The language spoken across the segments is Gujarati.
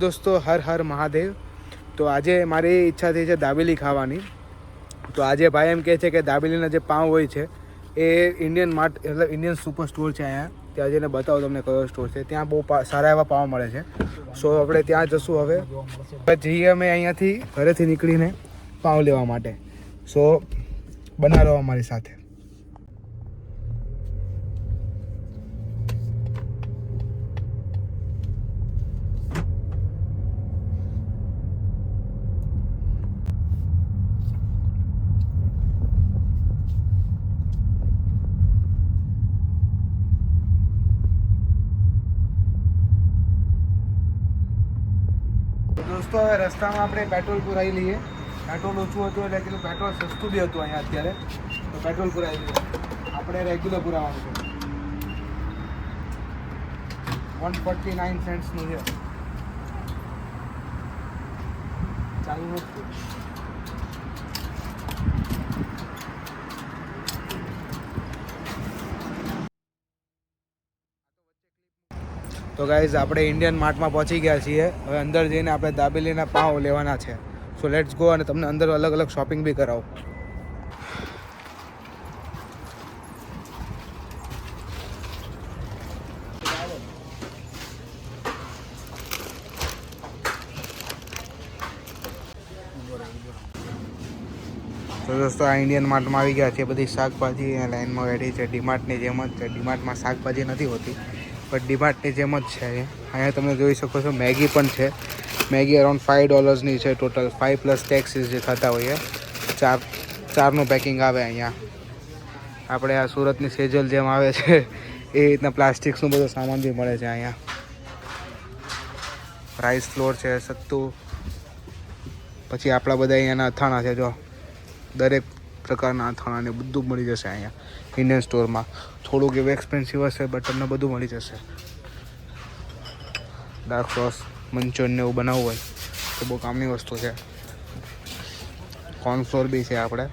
દોસ્તો, હર હર મહાદેવ. તો આજે મારી ઈચ્છા થઈ છે દાબેલી ખાવાની. તો આજે ભાઈ એમ કહે છે કે દાબેલીના જે પાઉં હોય છે એ ઇન્ડિયન માર્ટ એટલે ઇન્ડિયન સુપર સ્ટોર છે અહીંયા. ત્યાં જઈને બતાવો તમને કયો સ્ટોર છે. ત્યાં બહુ સારા એવા પાઉં મળે છે. સો આપણે ત્યાં જશું હવે. જઈએ અમે અહીંયાથી ઘરેથી નીકળીને પાઉં લેવા માટે. સો બના રહો અમારી સાથે. દોસ્તો હવે રસ્તામાં આપણે પેટ્રોલ પુરાવી લઈએ. પેટ્રોલ ઓછું હતું એટલે કીધું પેટ્રોલ સસ્તું બી હતું અહીંયા અત્યારે, તો પેટ્રોલ પુરાવી લઈએ. આપણે રેગ્યુલર પુરાવાનું છે. 149 સેન્ટ્સનું છે. ચાલુ નથી. તો ગાઈઝ આપણે ઇન્ડિયન માર્ટમાં પહોંચી ગયા છીએ. હવે અંદર જઈને આપણે દાબેલીના પાઉં લેવાના છે. સો લેટ્સ ગો અને તમને અંદર અલગ અલગ શોપિંગ બી કરાવું. તો દોસ્તો આ ઇન્ડિયન માર્ટમાં આવી ગયા છે. બધી શાકભાજી અહીંયા લાઈનમાં બેઠી છે. ડીમાર્ટની જેમ જ છે. ડીમાર્ટમાં શાકભાજી નથી હોતી બટ ડીમાર્ટની જેમ જ છે. અહીંયા તમે જોઈ શકો છો મેગી પણ છે. મેગી અરાઉન્ડ $5ની છે ટોટલ. 5 પ્લસ ટેક્સીસ જે થતા હોઈએ. ચારનું પેકિંગ આવે અહીંયા. આપણે આ સુરતની સેજલ જેમ આવે છે એ રીતના પ્લાસ્ટિક્સનું બધો સામાન બી મળે છે અહીંયા. રાઈસ ફ્લોર છે, સત્તુ, પછી આપણા બધા અહીંયાના અથાણા છે. જો દરેક પ્રકારના અથાણાને બધું મળી જશે અહીંયા ઇન્ડિયન સ્ટોરમાં. થોડુંક એવું એક્સપેન્સિવ હશે બટ તમને બધું મળી જશે. ડાર્ક સોસ, મંચુરિયન એવું બનાવવું હોય તો બહુ કામની વસ્તુ છે. કોર્નફ્લોર બી છે આપણે.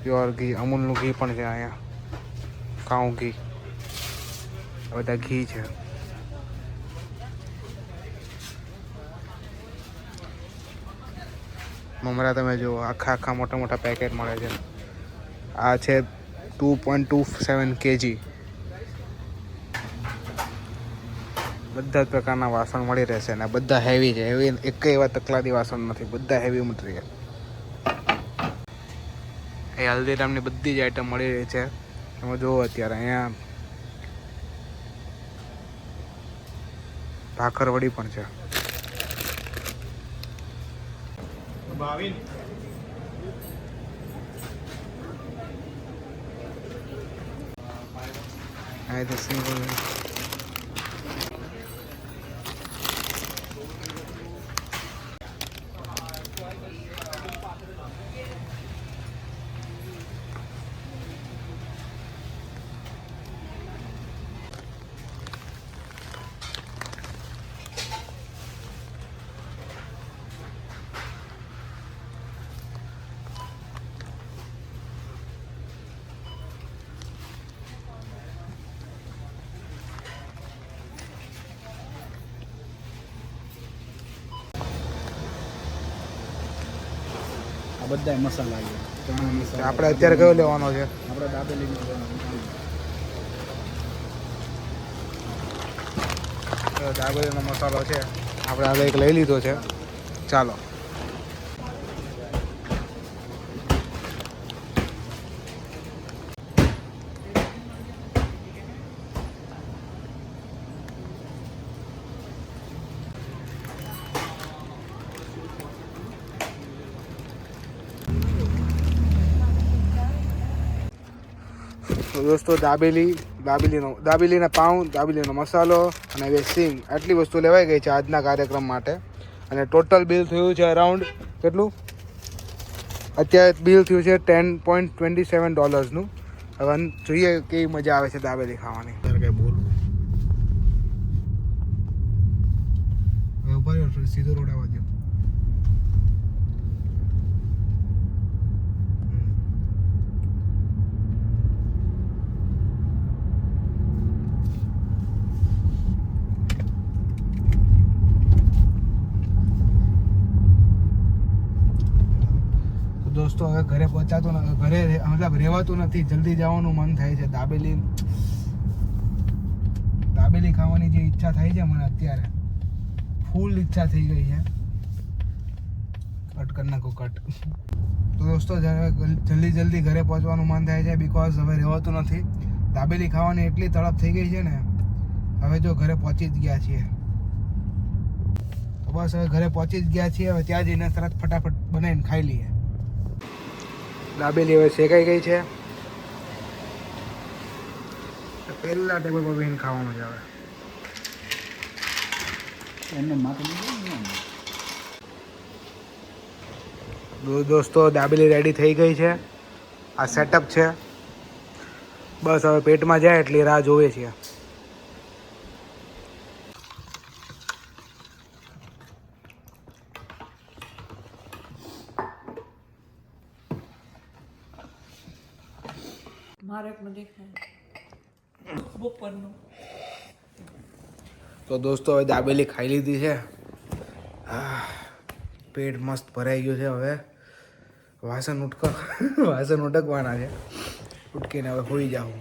પ્યોર ઘી, અમૂલનું ઘી પણ છે અહીંયા. કાઉ ઘી, આ બધા ઘી છે. મમરા તમે જુઓ, આખા મોટા મોટા પેકેટ મળે છે. આ છે 2.27 kg. બધા જ પ્રકારના વાસણ મળી રહેશે અને બધા હેવી છે. હેવી એક એવા તકલાદી વાસણ નથી, બધા હેવી મટીરિયલ. એ હલ્દીરામની બધી જ આઈટમ મળી રહી છે. તમે જુઓ અત્યારે અહીંયા ભાખરવડી પણ છે. બધા મસાલા છે. ચણા મસાલા આપણે અત્યારે કયો લેવાનો છે? આપણે દાબેલીનો દાબેલીનો મસાલો છે. આપણે હવે એક લઈ લીધો છે. ચાલો. તો દોસ્તો દાબેલીના પાઉં, દાબેલીનો મસાલો અને બે સિંગ, આટલી વસ્તુ લેવાઈ ગઈ છે આજના કાર્યક્રમ માટે. અને ટોટલ બિલ થયું છે અરાઉન્ડ કેટલું? અત્યારે બિલ થયું છે $10.27. હવે જોઈએ કેવી મજા આવે છે દાબેલી ખાવાની. કંઈ બોલવું સીધો રોડ આવવા દો. દોસ્તો હવે ઘરે પહોંચાતું ઘરે મતલબ રહેવાતું નથી, જલ્દી જવાનું મન થાય છે. દાબેલી ખાવાની જે ઈચ્છા થાય છે મને અત્યારે, ફૂલ ઈચ્છા થઈ ગઈ છે. કટ કરી નાખો કટ. તો દોસ્તો જલ્દી ઘરે પહોંચવાનું મન થાય છે, બિકોઝ હવે રહેવાતું નથી. દાબેલી ખાવાની એટલી તડપ થઈ ગઈ છે ને, હવે જો ઘરે પહોંચી જ ગયા છીએ. તો બસ હવે ઘરે પહોંચી જ ગયા છીએ. હવે ત્યાં જઈને તરત ફટાફટ બનાવીને ખાઈ લઈએ. દાબેલી હવે શેકાઈ ગઈ છે. પહેલા ટેબલ પર બેસીને ખાવાનું છે હવે. એમને માથે લીધું દોસ્તો દાબેલી રેડી થઈ ગઈ છે. આ સેટઅપ છે. બસ હવે પેટમાં જાય એટલી રાહ જોવે છીએ. તો દોસ્તો હવે દાબેલી ખાઈ લીધી છે. પેટ મસ્ત ભરાઈ ગયું છે. હવે વાસણ ઉટકવાના છે. ઉટકીને હવે હોઈ જાઉં.